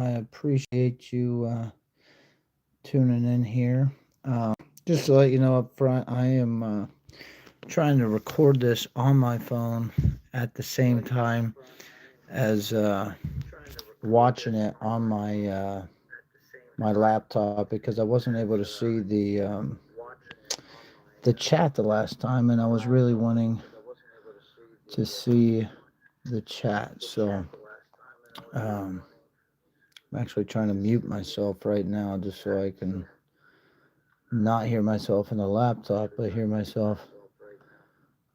I appreciate you tuning in here. Just to let you know up front, I am trying to record this on my phone at the same time as watching it on my laptop because I wasn't able to see the chat the last time, and I was really wanting to see the chat. So um, I'm actually trying to mute myself right now just so I can not hear myself in the laptop, but hear myself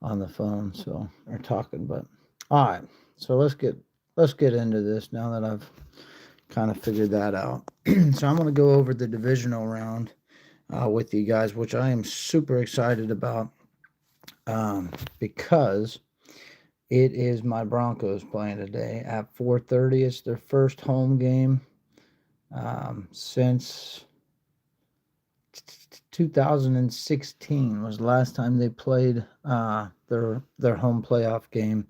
on the phone. So or talking. But all right, so let's get into this now that I've kind of figured that out. So I'm going to go over the divisional round with you guys, which I am super excited about because it is my Broncos playing today at 4:30. It's their first home game since 2016 was the last time they played their home playoff game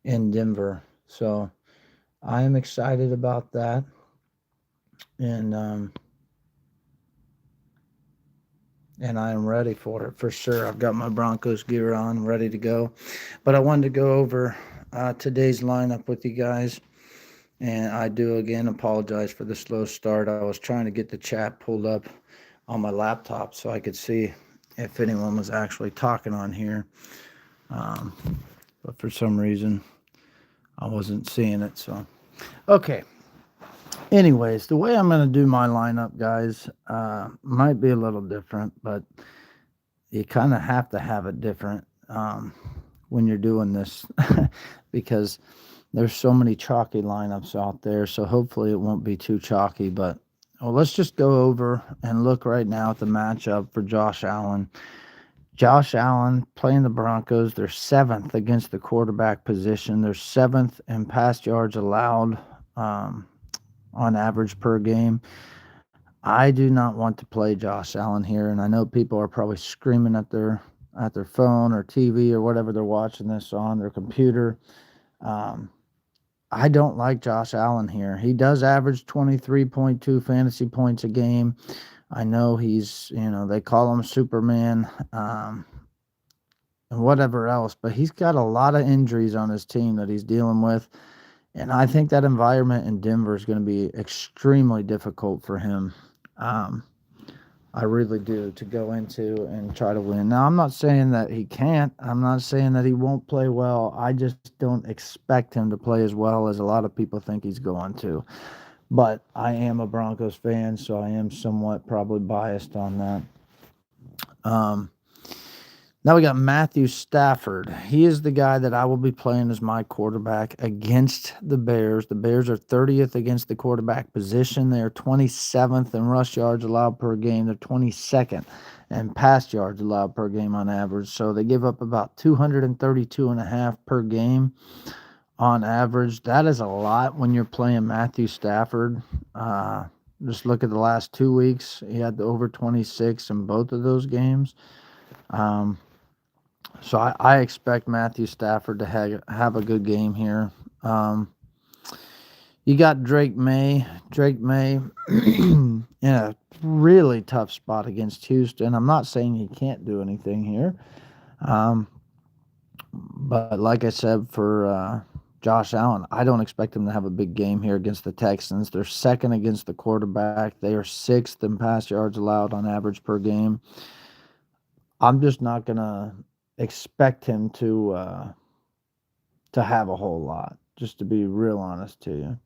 in Denver. So I am excited about that, and I am ready for it for sure. I've got my Broncos gear on, ready to go. But I wanted to go over today's lineup with you guys. And I do again apologize for the slow start. I was trying to get the chat pulled up on my laptop so I could see if anyone was actually talking on here. Um, but for some reason, I wasn't seeing it. So, okay. Anyways, the way I'm going to do my lineup, guys, might be a little different, but you kind of have to have it different when you're doing this because there's so many chalky lineups out there. So hopefully it won't be too chalky. But well, let's just go over and look right now at the matchup for Josh Allen. Josh Allen playing the Broncos. They're seventh against the quarterback position. They're seventh in pass yards allowed on average per game. I do not want to play Josh Allen here, and I know people are probably screaming at their phone or TV or whatever they're watching this on their computer. Um, I don't like Josh Allen here. He does average 23.2 fantasy points a game. I know they call him Superman and whatever else, but he's got a lot of injuries on his team that he's dealing with. And I think that environment in Denver is going to be extremely difficult for him. Um, I really do, to go into and try to win. Now, I'm not saying that he can't. I'm not saying that he won't play well. I just don't expect him to play as well as a lot of people think he's going to. But I am a Broncos fan, so I am somewhat probably biased on that. Now we got Matthew Stafford. He is the guy that I will be playing as my quarterback against the Bears. The Bears are 30th against the quarterback position. They are 27th in rush yards allowed per game. They're 22nd in pass yards allowed per game on average. So they give up about 232 and a half per game on average. That is a lot when you're playing Matthew Stafford. Just look at the last 2 weeks. He had the over 26 in both of those games. So I expect Matthew Stafford to have a good game here. You got Drake May. Drake May in a really tough spot against Houston. I'm not saying he can't do anything here. But like I said, for Josh Allen, I don't expect him to have a big game here against the Texans. They're second against the quarterback. They are sixth in pass yards allowed on average per game. I'm just not going to expect him to have a whole lot, just to be real honest to you.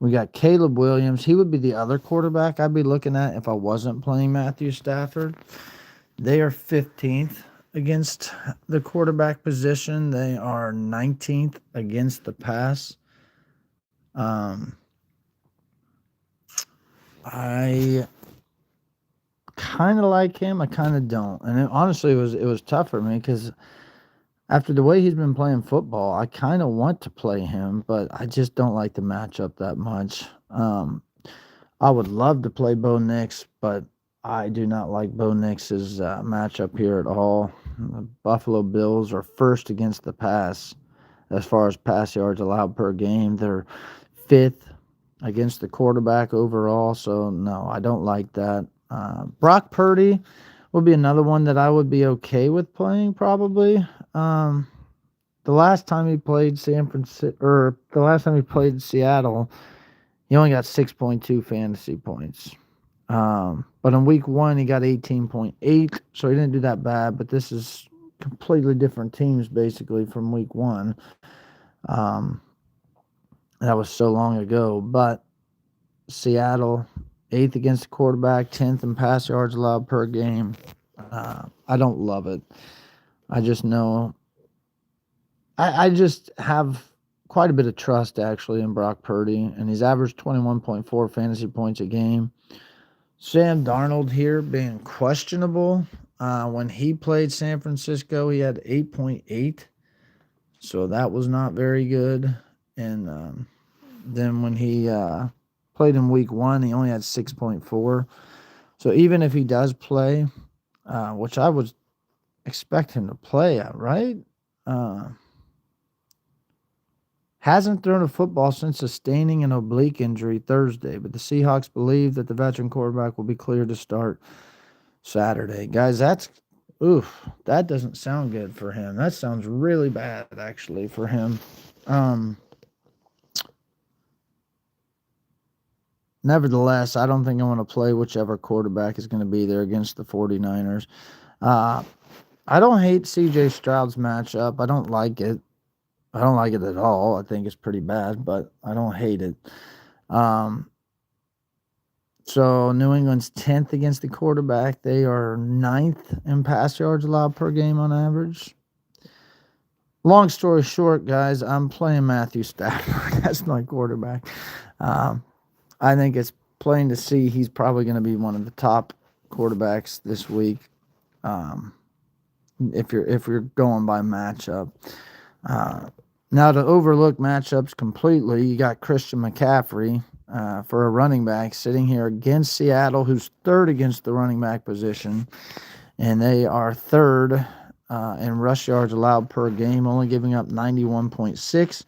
We got Caleb Williams. He would be the other quarterback I'd be looking at if I wasn't playing Matthew Stafford. They are 15th against the quarterback position. They are 19th against the pass. I kind of like him. I kind of don't. And honestly, it was tough for me because after the way he's been playing football, I kind of want to play him, but I just don't like the matchup that much. I would love to play Bo Nix, but I do not like Bo Nix's matchup here at all. The Buffalo Bills are first against the pass as far as pass yards allowed per game. They're fifth against the quarterback overall. So, no, I don't like that. Brock Purdy would be another one that I would be okay with playing probably. The last time he played the last time he played Seattle, he only got 6.2 fantasy points. But in week 1, he got 18.8, so he didn't do that bad. But this is completely different teams basically from week 1. That was so long ago. But Seattle, 8th against the quarterback, 10th in pass yards allowed per game. I don't love it. I just know. I just have quite a bit of trust actually in Brock Purdy, and he's averaged 21.4 fantasy points a game. Sam Darnold here being questionable. When he played San Francisco, he had 8.8, so that was not very good. And then when he played in week 1, he only had 6.4. So even if he does play, which I would expect him to play at, right? Hasn't thrown a football since sustaining an oblique injury Thursday, but the Seahawks believe that the veteran quarterback will be cleared to start Saturday. Guys, that doesn't sound good for him. That sounds really bad, actually, for him. Nevertheless, I don't think I want to play whichever quarterback is going to be there against the 49ers. I don't hate C.J. Stroud's matchup. I don't like it. I don't like it at all. I think it's pretty bad, but I don't hate it. So New England's 10th against the quarterback. They are 9th in pass yards allowed per game on average. Long story short, guys, I'm playing Matthew Stafford as my quarterback. I think it's plain to see he's probably going to be one of the top quarterbacks this week. If you're going by matchup. Now, to overlook matchups completely, you got Christian McCaffrey for a running back sitting here against Seattle, who's 3rd against the running back position, and they are 3rd in rush yards allowed per game, only giving up 91.6.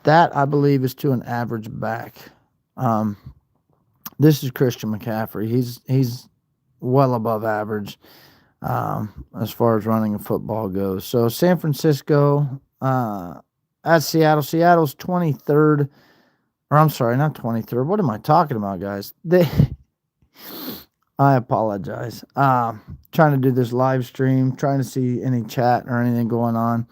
That, I believe, is to an average back. This is Christian McCaffrey. He's well above average as far as running a football goes. So San Francisco at Seattle. Seattle's 23rd. Or I'm sorry, not 23rd. What am I talking about, guys? I apologize. Trying to do this live stream, trying to see any chat or anything going on.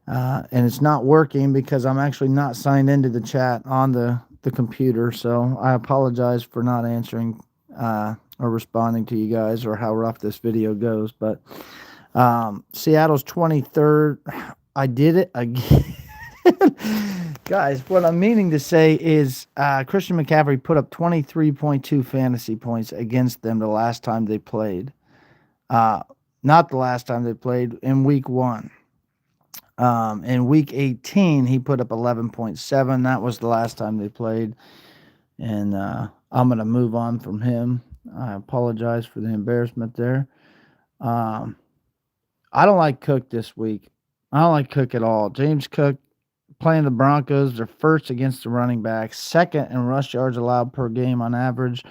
And it's not working because I'm actually not signed into the chat on the computer. So I apologize for not answering or responding to you guys or how rough this video goes. But Seattle's 23rd. I did it again. Guys, what I'm meaning to say is Christian McCaffrey put up 23.2 fantasy points against them the last time they played. Not the last time they played, in week 1. In week 18, he put up 11.7. That was the last time they played. And I'm going to move on from him. I apologize for the embarrassment there. I don't like Cook this week. I don't like Cook at all. James Cook playing the Broncos. They're 1st against the running back, 2nd in rush yards allowed per game on average.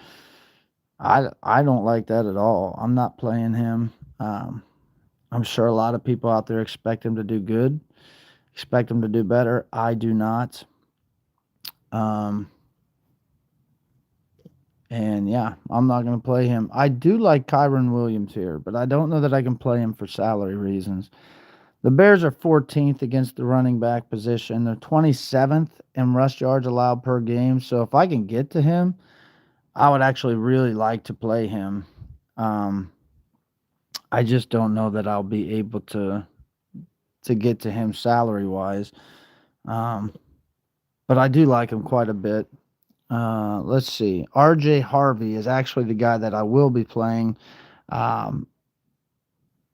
I don't like that at all. I'm not playing him. I'm sure a lot of people out there expect him to do good, expect him to do better. I do not. And yeah, I'm not going to play him. I do like Kyron Williams here, but I don't know that I can play him for salary reasons. The Bears are 14th against the running back position. They're 27th in rush yards allowed per game. So if I can get to him, I would actually really like to play him. I just don't know that I'll be able to get to him salary-wise. But I do like him quite a bit. Let's see. RJ Harvey is actually the guy that I will be playing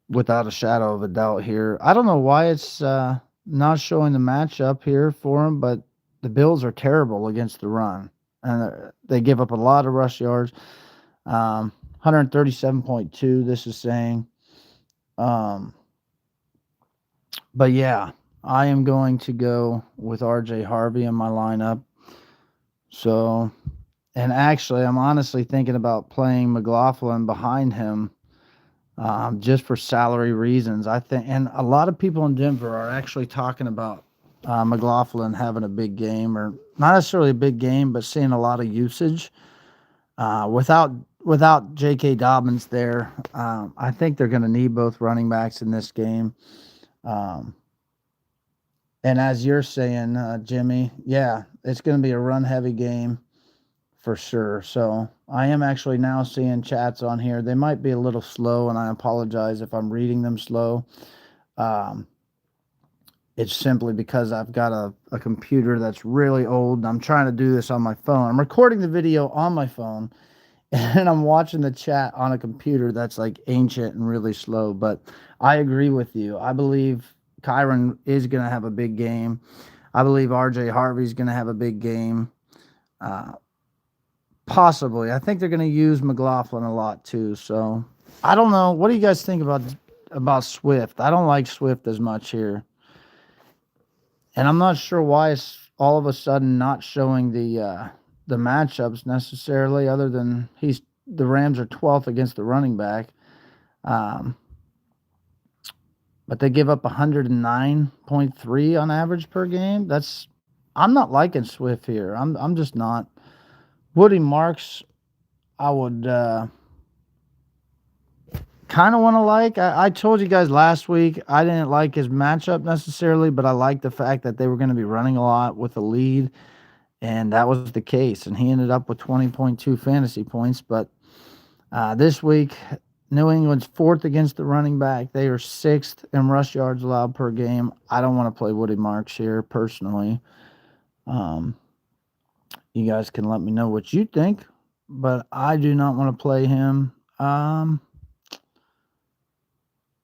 without a shadow of a doubt here. I don't know why it's not showing the matchup here for him, but the Bills are terrible against the run. And they give up a lot of rush yards. 137.2, this is saying. But yeah, I am going to go with RJ Harvey in my lineup. So, and actually, I'm honestly thinking about playing McLaughlin behind him, just for salary reasons. I think, and a lot of people in Denver are actually talking about McLaughlin having a big game, or not necessarily a big game, but seeing a lot of usage. Without J.K. Dobbins there, I think they're going to need both running backs in this game. Um, and as you're saying, Jimmy, yeah, it's going to be a run-heavy game for sure. So I am actually now seeing chats on here. They might be a little slow, and I apologize if I'm reading them slow. Um, it's simply because I've got a computer that's really old, and I'm trying to do this on my phone. I'm recording the video on my phone, and I'm watching the chat on a computer that's like ancient and really slow. But I agree with you. I believe Kyron is going to have a big game. I believe RJ Harvey's going to have a big game. Possibly. I think they're going to use McLaughlin a lot too. So I don't know. What do you guys think about Swift? I don't like Swift as much here, and I'm not sure why it's all of a sudden not showing the matchups necessarily. Other than the Rams are 12th against the running back, um, but they give up 109.3 on average per game. I'm not liking Swift here. I'm just not. Woody Marks, I would kind of want to like. I told you guys last week I didn't like his matchup necessarily, but I liked the fact that they were going to be running a lot with a lead, and that was the case. And he ended up with 20.2 fantasy points. But this week, New England's 4th against the running back. They are 6th in rush yards allowed per game. I don't want to play Woody Marks here personally. You guys can let me know what you think, but I do not want to play him. I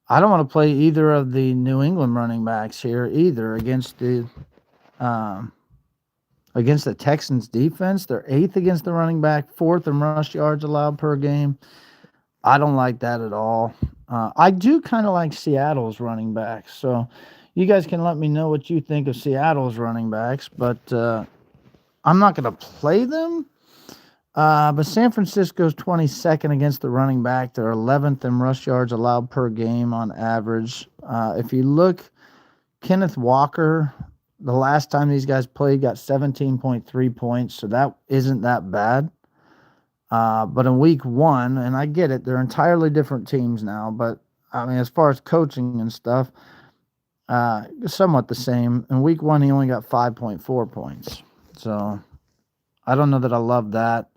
don't want to play either of the New England running backs here either against the Texans defense. They're 8th against the running back, 4th in rush yards allowed per game. I don't like that at all. I do kind of like Seattle's running backs. So you guys can let me know what you think of Seattle's running backs, but I'm not going to play them. But San Francisco's 22nd against the running back. They're 11th in rush yards allowed per game on average. If you look, Kenneth Walker, the last time these guys played, got 17.3 points, so that isn't that bad. But in week 1, and I get it, they're entirely different teams now, but I mean, as far as coaching and stuff, somewhat the same. In week 1, he only got 5.4 points. So I don't know that I love that.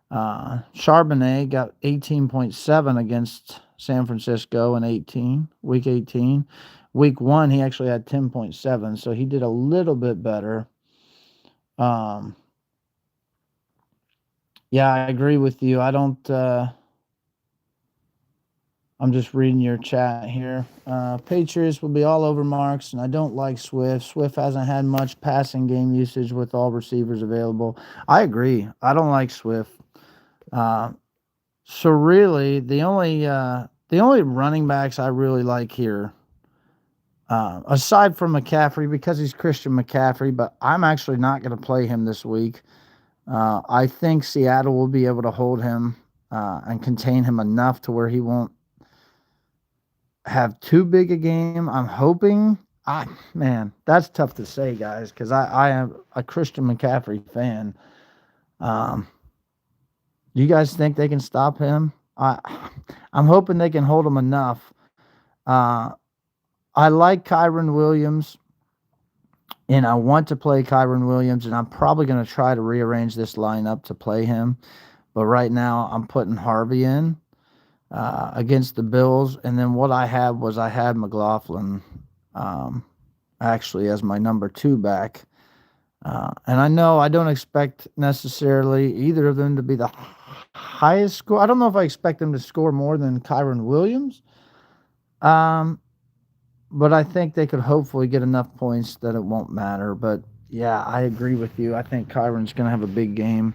Charbonnet got 18.7 against San Francisco in week 18. Week 1, he actually had 10.7, so he did a little bit better. Yeah, I agree with you. I don't, I'm just reading your chat here. Patriots will be all over Marks, and I don't like Swift. Swift hasn't had much passing game usage with all receivers available. I agree. I don't like Swift. So really, the only running backs I really like here, aside from McCaffrey, because he's Christian McCaffrey, but I'm actually not going to play him this week. I think Seattle will be able to hold him and contain him enough to where he won't have too big a game. I'm hoping. Man, that's tough to say, guys, because I am a Christian McCaffrey fan. You guys think they can stop him? I'm hoping they can hold him enough. I like Kyron Williams, and I want to play Kyron Williams, and I'm probably going to try to rearrange this lineup to play him. But right now, I'm putting Harvey in against the Bills, and then what I had McLaughlin actually as my number 2 back. And I know I don't expect necessarily either of them to be the highest score. I don't know if I expect them to score more than Kyron Williams. But I think they could hopefully get enough points that it won't matter. But yeah, I agree with you. I think Kyron's going to have a big game.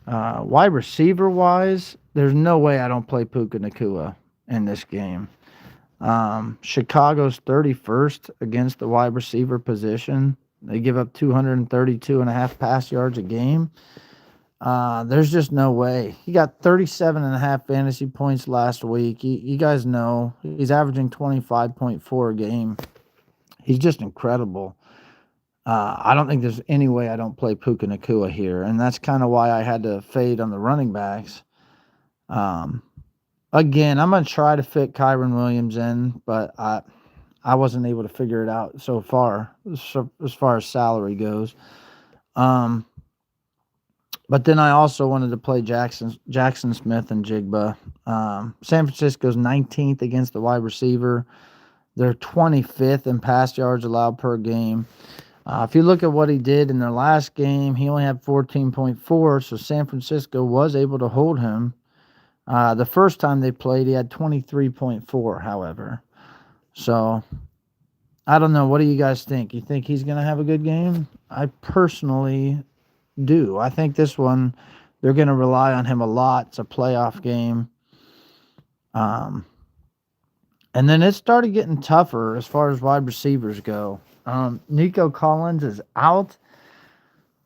Wide receiver wise, there's no way I don't play Puka Nacua in this game. Chicago's 31st against the wide receiver position. They give up 232 and a half pass yards a game. There's just no way. He got 37 and a half fantasy points last week. You guys know he's averaging 25.4 a game. He's just incredible. I don't think there's any way I don't play Puka Nacua here, and that's kind of why I had to fade on the running backs. Again, I'm gonna try to fit Kyron Williams in, but I wasn't able to figure it out so far as far as salary goes. But then I also wanted to play Jackson Smith and Jigba. San Francisco's 19th against the wide receiver. They're 25th in pass yards allowed per game. If you look at what he did in their last game, he only had 14.4, so San Francisco was able to hold him. The first time they played, he had 23.4, however. So, I don't know. What do you guys think? You think he's going to have a good game? I personally do. I think this one, they're going to rely on him a lot. It's a playoff game. And then it started getting tougher as far as wide receivers go. Nico Collins is out,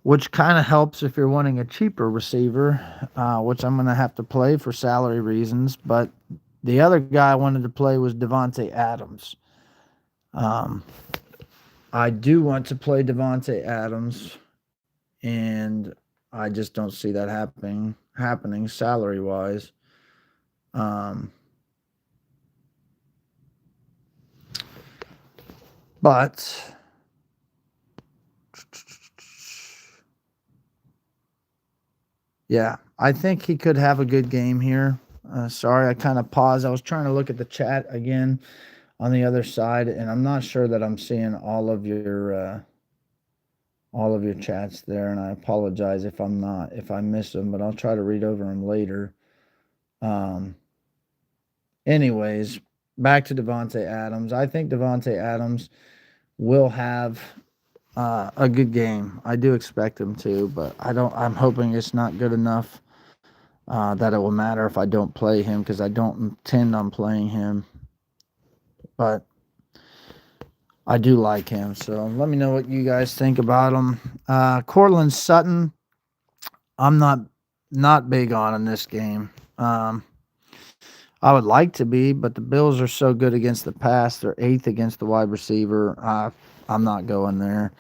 which kind of helps if you're wanting a cheaper receiver, which I'm going to have to play for salary reasons. But the other guy I wanted to play was Devontae Adams. I do want to play Devontae Adams, and I just don't see that happening salary-wise. But yeah, I think he could have a good game here. Sorry, I kind of paused. I was trying to look at the chat again on the other side, and I'm not sure that I'm seeing all of your chats there, and I apologize if I miss them, but I'll try to read over them later. Anyways, back to Devontae Adams. I think Devontae Adams will have a good game. I do expect him to, but I'm hoping it's not good enough that it will matter if I don't play him, because I don't intend on playing him. But I do like him, so let me know what you guys think about him. Cortland Sutton, I'm not big on in this game. I would like to be, but the Bills are so good against the pass. They're 8th against the wide receiver. I'm not going there.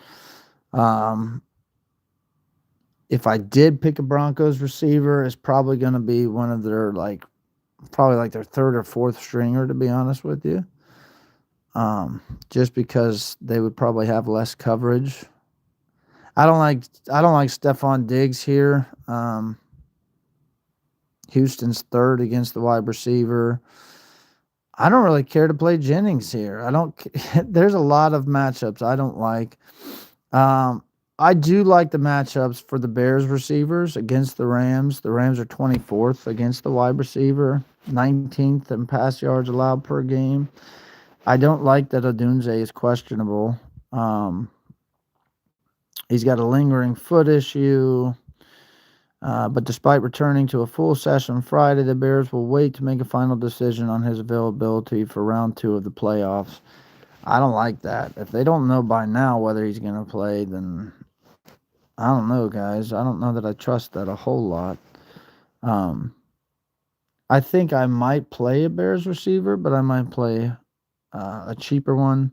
If I did pick a Broncos receiver, it's probably going to be one of their probably their third or fourth stringer, to be honest with you. Just because they would probably have less coverage. I don't like Stephon Diggs here. Houston's third against the wide receiver. I don't really care to play Jennings here. There's a lot of matchups I don't like. I do like the matchups for the Bears receivers against the Rams. The Rams are 24th against the wide receiver, 19th in pass yards allowed per game. I don't like that Odunze is questionable. He's got a lingering foot issue. But despite returning to a full session Friday, the Bears will wait to make a final decision on his availability for round 2 of the playoffs. I don't like that. If they don't know by now whether he's going to play, then I don't know, guys. I don't know that I trust that a whole lot. I think I might play a Bears receiver, but I might play a cheaper one.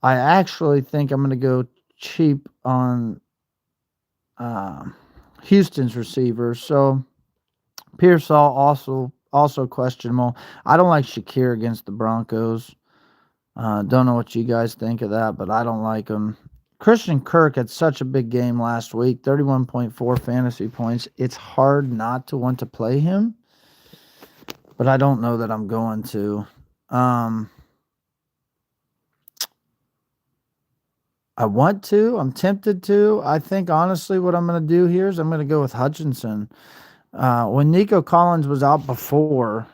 I actually think I'm going to go cheap on Houston's receivers. So Pearsall also questionable. I don't like Shakir against the Broncos. Don't know what you guys think of that, but I don't like him. Christian Kirk had such a big game last week, 31.4 fantasy points. It's hard not to want to play him, but I don't know that I'm going to. I want to. I'm tempted to. I think, honestly, what I'm going to do here is I'm going to go with Hutchinson. When Nico Collins was out before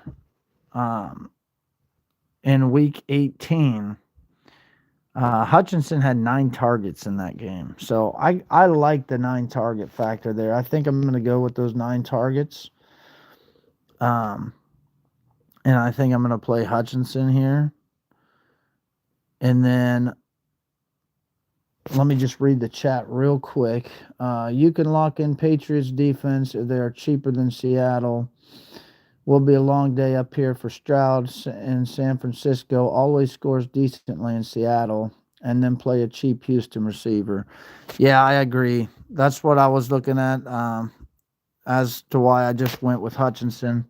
in week 18, Hutchinson had 9 targets in that game. So I like the 9 target factor there. I think I'm going to go with those 9 targets. And I think I'm going to play Hutchinson here. And then let me just read the chat real quick. You can lock in Patriots defense if they are cheaper than Seattle. Will be a long day up here for Stroud in San Francisco. Always scores decently in Seattle, and then play a cheap Houston receiver. Yeah, I agree. That's what I was looking at as to why I just went with Hutchinson.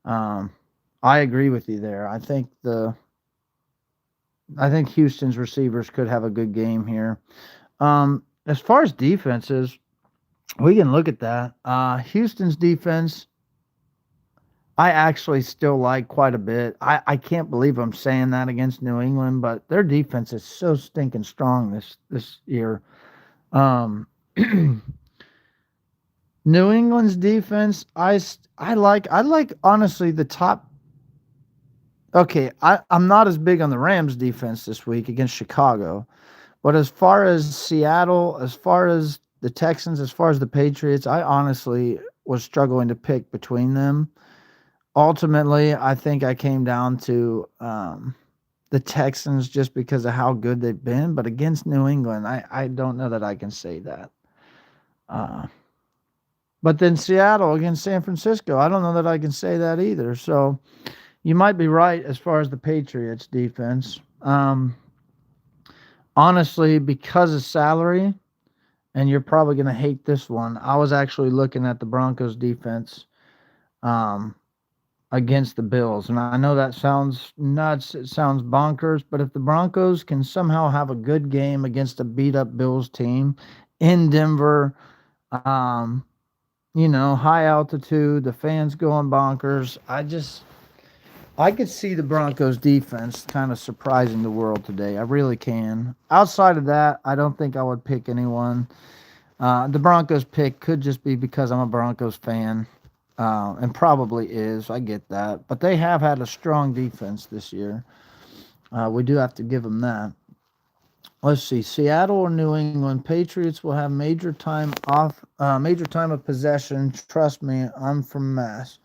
I agree with you there. I think Houston's receivers could have a good game here. As far as defenses, we can look at that. Houston's defense, I actually still like quite a bit. I can't believe I'm saying that against New England, but their defense is so stinking strong this year. Um, New England's defense, I like honestly the top. Okay, I'm not as big on the Rams defense this week against Chicago. But as far as Seattle, as far as the Texans, as far as the Patriots, I honestly was struggling to pick between them. Ultimately, I think I came down to the Texans just because of how good they've been. But against New England, I don't know that I can say that. But then Seattle against San Francisco, I don't know that I can say that either. So you might be right as far as the Patriots defense. Honestly, because of salary, and you're probably going to hate this one. I was actually looking at the Broncos defense against the Bills. And I know that sounds nuts. It sounds bonkers. But if the Broncos can somehow have a good game against a beat up Bills team in Denver, high altitude, the fans going bonkers, I could see the Broncos defense kind of surprising the world today. I really can. Outside of that, I don't think I would pick anyone. The Broncos pick could just be because I'm a Broncos fan, and probably is. I get that. But they have had a strong defense this year. We do have to give them that. Let's see. Seattle or New England Patriots will have major time of possession. Trust me, I'm from Mass.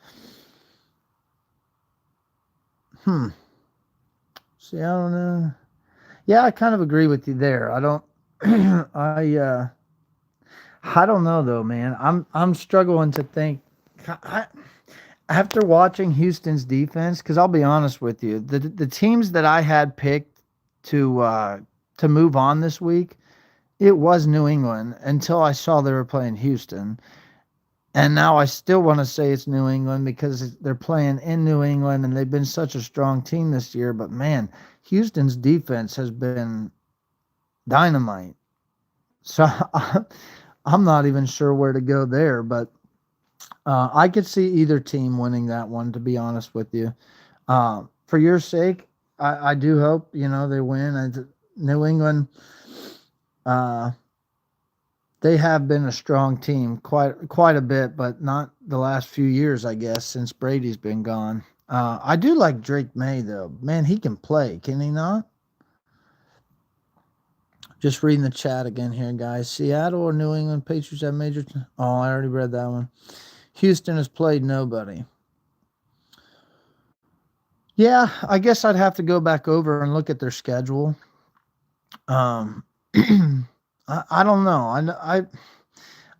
Seattle, no. Yeah, I kind of agree with you there. I don't. I don't know though, man. I'm struggling to think. I, After watching Houston's defense, because I'll be honest with you, the teams that I had picked to move on this week, it was New England until I saw they were playing Houston, and now I still want to say it's New England because they're playing in New England and they've been such a strong team this year. But man, Houston's defense has been dynamite. So I'm not even sure where to go there, but I could see either team winning that one, to be honest with you. For your sake, I do hope, they win. And New England, they have been a strong team quite a bit, but not the last few years, I guess, since Brady's been gone. I do like Drake May, though. Man, he can play, can he not? Just reading the chat again here, guys. Seattle or New England Patriots have major. Oh, I already read that one. Houston has played nobody. Yeah, I guess I'd have to go back over and look at their schedule. I don't know.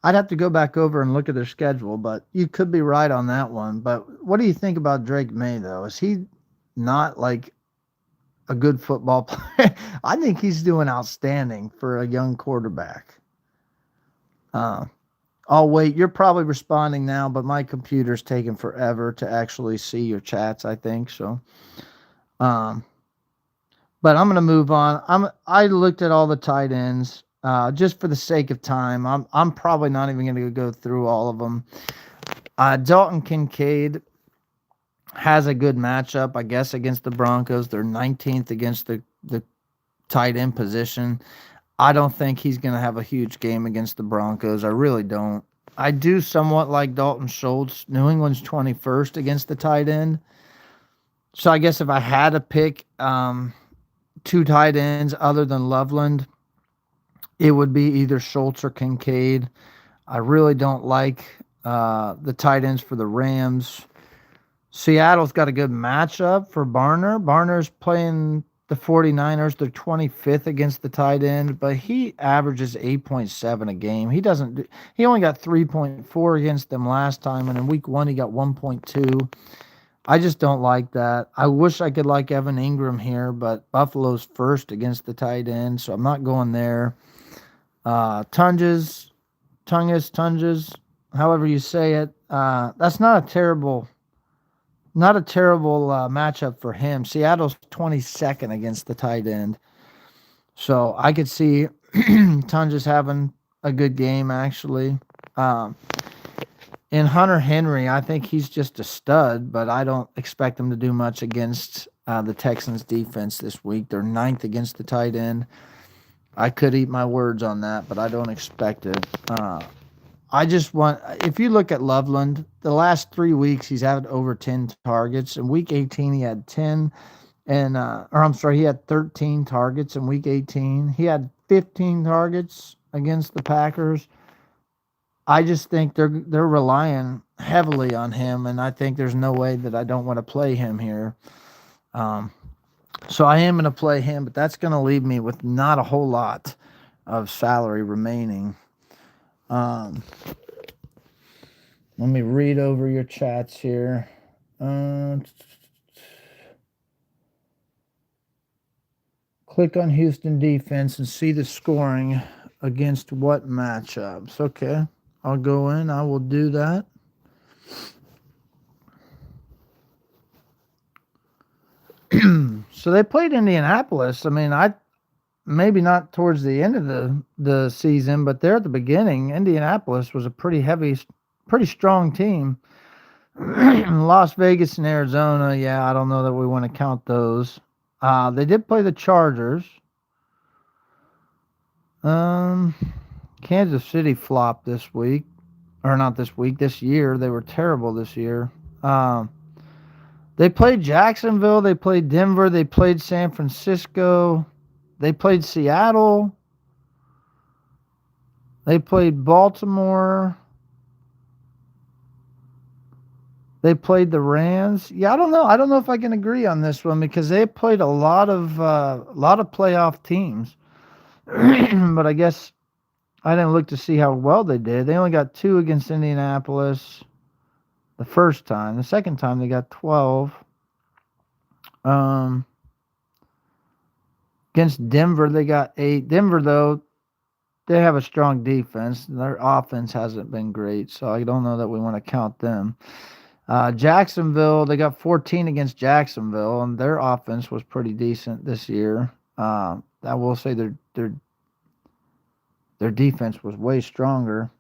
I'd have to go back over and look at their schedule, but you could be right on that one. But what do you think about Drake May, though? Is he not like a good football player? I think he's doing outstanding for a young quarterback. Oh, wait, you're probably responding now, but my computer's taking forever to actually see your chats, I think. So, but I'm going to move on. I looked at all the tight ends. Just for the sake of time, I'm probably not even going to go through all of them. Dalton Kincaid has a good matchup, I guess, against the Broncos. They're 19th against the tight end position. I don't think he's going to have a huge game against the Broncos. I really don't. I do somewhat like Dalton Schultz. New England's 21st against the tight end. So I guess if I had to pick two tight ends other than Loveland, it would be either Schultz or Kincaid. I really don't like the tight ends for the Rams. Seattle's got a good matchup for Barner. Barner's playing the 49ers. They're 25th against the tight end, but he averages 8.7 a game. He only got 3.4 against them last time, and in week 1 he got 1.2. I just don't like that. I wish I could like Evan Ingram here, but Buffalo's first against the tight end, so I'm not going there. Tunges, however you say it. That's not a terrible matchup for him. Seattle's 22nd against the tight end. So I could see Tunges having a good game, actually. In Hunter Henry, I think he's just a stud, but I don't expect him to do much against the Texans defense this week. They're 9th against the tight end. I could eat my words on that, but I don't expect it. If you look at Loveland, the last 3 weeks he's had over 10 targets. In week 18 he had 10, he had 13 targets in week 18. He had 15 targets against the Packers. I just think they're relying heavily on him, and I think there's no way that I don't want to play him here. So I am going to play him, but that's going to leave me with not a whole lot of salary remaining. Let me read over your chats here. Click on Houston defense and see the scoring against what matchups. Okay, I'll go in. I will do that. So they played Indianapolis. I mean, maybe not towards the end of the season, but there at the beginning, Indianapolis was a pretty strong team. Las Vegas and Arizona, yeah, I don't know that we want to count those. They did play the Chargers. Kansas City flopped this week. Or not this week, this year. They were terrible this year. They played Jacksonville. They played Denver. They played San Francisco. They played Seattle. They played Baltimore. They played the Rams. Yeah, I don't know. I don't know if I can agree on this one because they played a lot of playoff teams. But I guess I didn't look to see how well they did. They only got 2 against Indianapolis the first time. The second time they got 12. Against Denver, they got 8. Denver, though, they have a strong defense. Their offense hasn't been great, so I don't know that we want to count them. Jacksonville, they got 14 against Jacksonville, and their offense was pretty decent this year. I will say their defense was way stronger.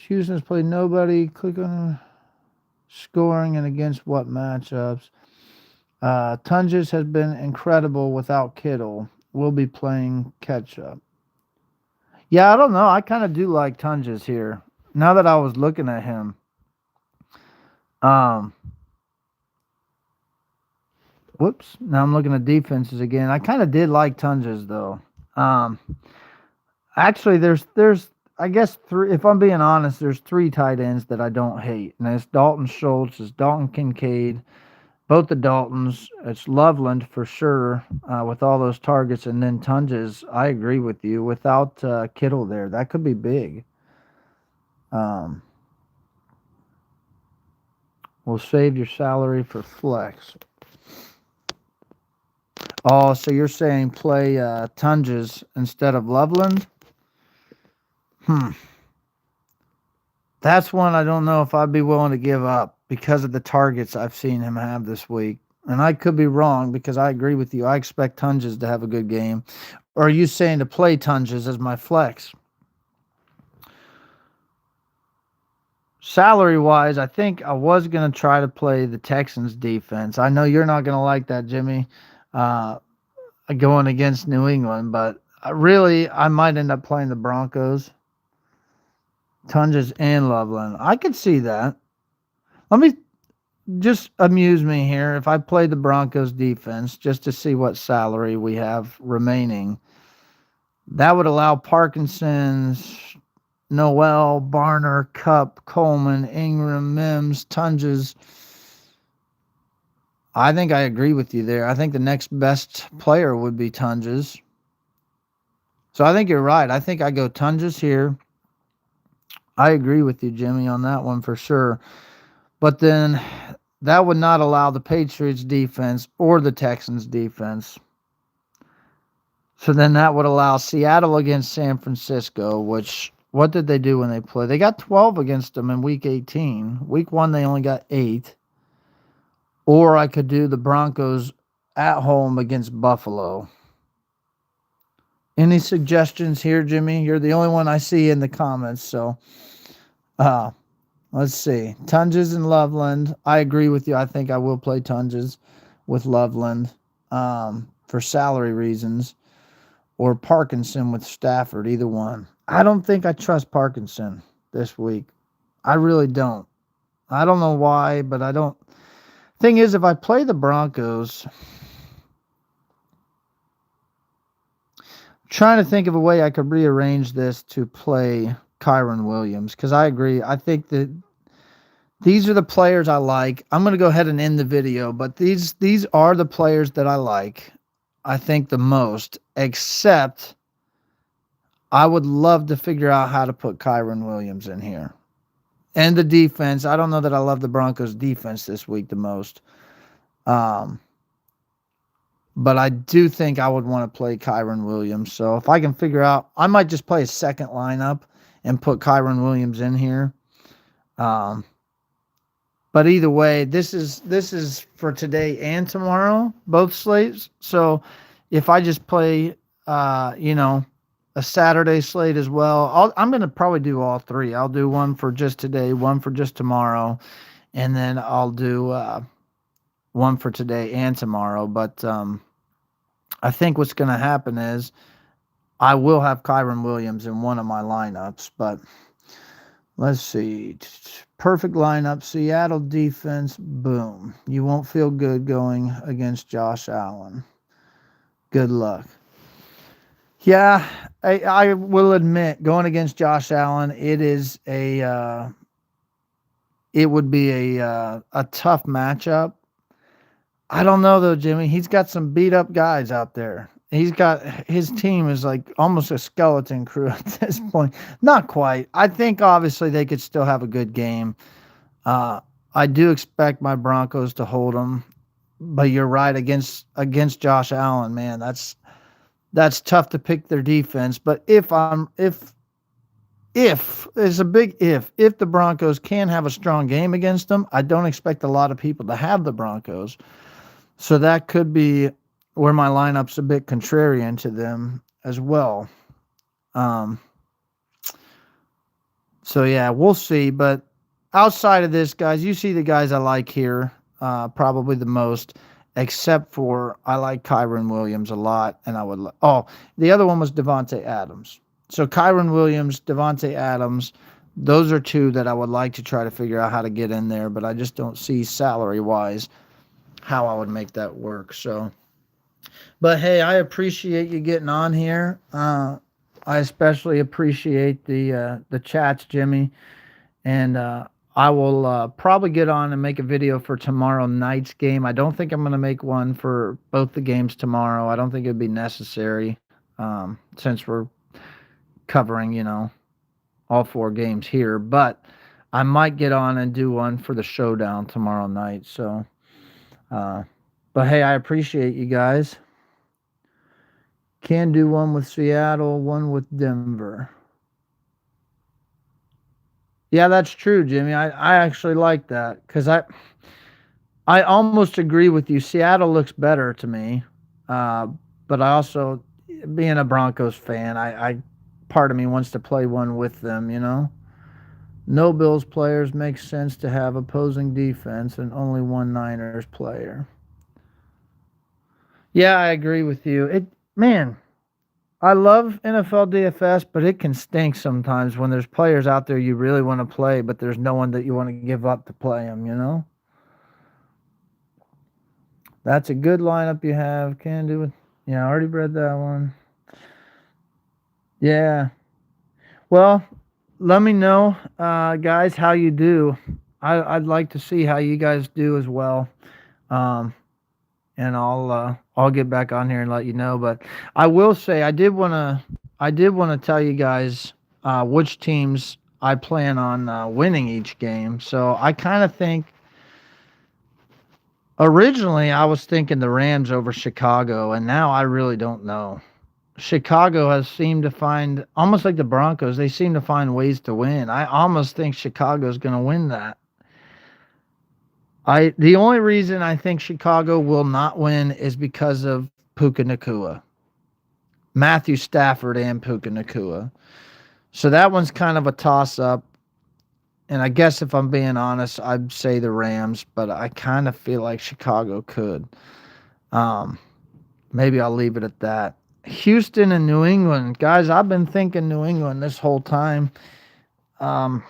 Houston's played nobody. Click on scoring and against what matchups. Tunges has been incredible without Kittle. We'll be playing catch-up. Yeah, I don't know. I kind of do like Tunges here. Now that I was looking at him. Whoops. Now I'm looking at defenses again. I kind of did like Tunges, though. Actually, there's I guess 3. If I'm being honest, there's 3 tight ends that I don't hate, and it's Dalton Schultz, it's Dalton Kincaid, both the Daltons. It's Loveland for sure with all those targets, and then Tunges. I agree with you. Without Kittle there, that could be big. We'll save your salary for flex. Oh, so you're saying play Tunges instead of Loveland? That's one I don't know if I'd be willing to give up because of the targets I've seen him have this week. And I could be wrong because I agree with you. I expect Tunges to have a good game. Or are you saying to play Tunges as my flex? Salary-wise, I think I was going to try to play the Texans defense. I know you're not going to like that, Jimmy, going against New England, but really I might end up playing the Broncos. Tunges and Loveland. I could see that. Let me just amuse me here. If I play the Broncos defense just to see what salary we have remaining, that would allow Parkinson's Noel, Barner, Cup, Coleman, Ingram, Mims, Tunges. I think I agree with you there. I think the next best player would be Tunges. So I think you're right. I think I go Tunges here. I agree with you, Jimmy, on that one for sure. But then that would not allow the Patriots defense or the Texans defense. So then that would allow Seattle against San Francisco, which, what did they do when they played? They got 12 against them in week 18. Week 1, they only got 8. Or I could do the Broncos at home against Buffalo. Any suggestions here, Jimmy? You're the only one I see in the comments. So let's see. Tunges and Loveland. I agree with you. I think I will play Tunges with Loveland for salary reasons. Or Parkinson with Stafford, either one. I don't think I trust Parkinson this week. I really don't. I don't know why, but I don't. Thing is, if I play the Broncos, I'm trying to think of a way I could rearrange this to play Kyron Williams, because I agree. I think that these are the players I like. I'm going to go ahead and end the video, but these are the players that I like, I think, the most, except I would love to figure out how to put Kyron Williams in here. And the defense, I don't know that I love the Broncos defense this week the most. But I do think I would want to play Kyron Williams. So if I can figure out, I might just play a second lineup and put Kyron Williams in here. But either way, this is for today and tomorrow, both slates. So if I just play, a Saturday slate as well, I'm going to probably do all three. I'll do one for just today, one for just tomorrow, and then I'll do one for today and tomorrow. But I think what's going to happen is I will have Kyron Williams in one of my lineups. But let's see. Perfect lineup. Seattle defense. Boom. You won't feel good going against Josh Allen. Good luck. Yeah, I will admit, going against Josh Allen, it would be a tough matchup. I don't know though, Jimmy. He's got some beat up guys out there. His team is like almost a skeleton crew at this point. Not quite. I think obviously they could still have a good game. I do expect my Broncos to hold them, but you're right, against Josh Allen, man. That's tough to pick their defense. But if there's a big if the Broncos can have a strong game against them, I don't expect a lot of people to have the Broncos. So that could be where my lineup's a bit contrarian to them as well. So yeah, we'll see. But outside of this, guys, you see the guys I like here, probably the most. Except for I like Kyron Williams a lot, and I would. The other one was Devontae Adams. So Kyron Williams, Devontae Adams, those are two that I would like to try to figure out how to get in there, but I just don't see salary wise how I would make that work. So, but hey, I appreciate you getting on here. I especially appreciate the chats, Jimmy, and I will probably get on and make a video for tomorrow night's game. I don't think I'm going to make one for both the games tomorrow. I don't think it'd be necessary since we're covering, all 4 games here. But I might get on and do one for the showdown tomorrow night. So, but hey, I appreciate you guys. Can do one with Seattle, one with Denver. Yeah, that's true, Jimmy. I actually like that because I almost agree with you. Seattle looks better to me, but I also, being a Broncos fan, I part of me wants to play one with them. No Bills players makes sense to have opposing defense and only one Niners player. Yeah, I agree with you. I love NFL DFS, but it can stink sometimes when there's players out there you really want to play, but there's no one that you want to give up to play them, That's a good lineup you have. Can do it. Yeah, I already read that one. Yeah. Well, let me know, guys, how you do. I'd like to see how you guys do as well. Um, and I'll get back on here and let you know. But I will say I did wanna tell you guys which teams I plan on winning each game. So I kind of think originally I was thinking the Rams over Chicago, and now I really don't know. Chicago has seemed to find, almost like the Broncos, they seem to find ways to win. I almost think Chicago's going to win that. The only reason I think Chicago will not win is because of Puka Nakua, Matthew Stafford, and Puka Nakua. So that one's kind of a toss up. And I guess if I'm being honest, I'd say the Rams, but I kind of feel like Chicago could. Um, Maybe I'll leave it at that. Houston and New England, guys. I've been thinking New England this whole time. Um,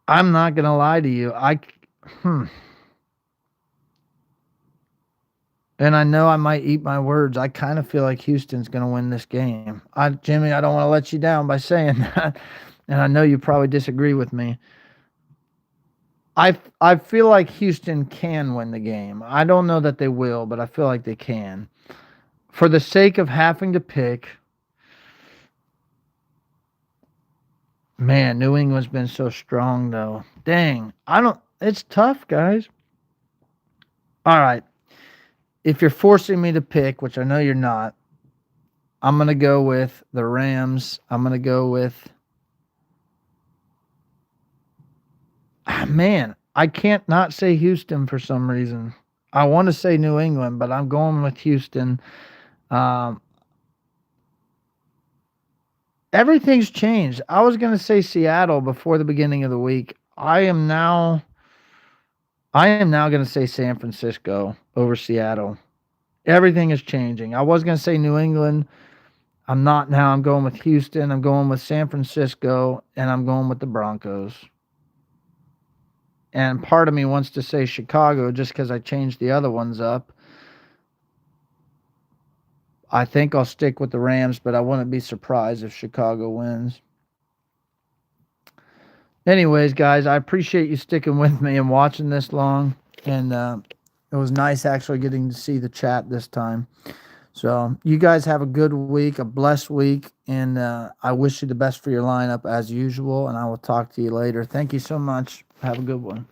I'm not gonna lie to you. Hmm, and I know I might eat my words. I kind of feel like Houston's gonna win this game. Jimmy, I don't want to let you down by saying that, and I know you probably disagree with me. I feel like Houston can win the game. I don't know that they will, but I feel like they can. For the sake of having to pick, man, New England's been so strong though. Dang, I don't. It's tough, guys. All right, if you're forcing me to pick, which I know you're not, I'm gonna go with the Rams. I'm gonna go with. Man, I can't not say Houston for some reason. I want to say New England, but I'm going with Houston. Um, Everything's changed. I was going to say Seattle before the beginning of the week. I am now going to say San Francisco over Seattle. Everything is changing. I was going to say New England. I'm not now. I'm going with Houston. I'm going with San Francisco, and I'm going with the Broncos. And part of me wants to say Chicago just because I changed the other ones up. I think I'll stick with the Rams, but I wouldn't be surprised if Chicago wins. Anyways, guys, I appreciate you sticking with me and watching this long. And it was nice actually getting to see the chat this time. So, you guys have a good week, a blessed week. And I wish you the best for your lineup as usual. And I will talk to you later. Thank you so much. Have a good one.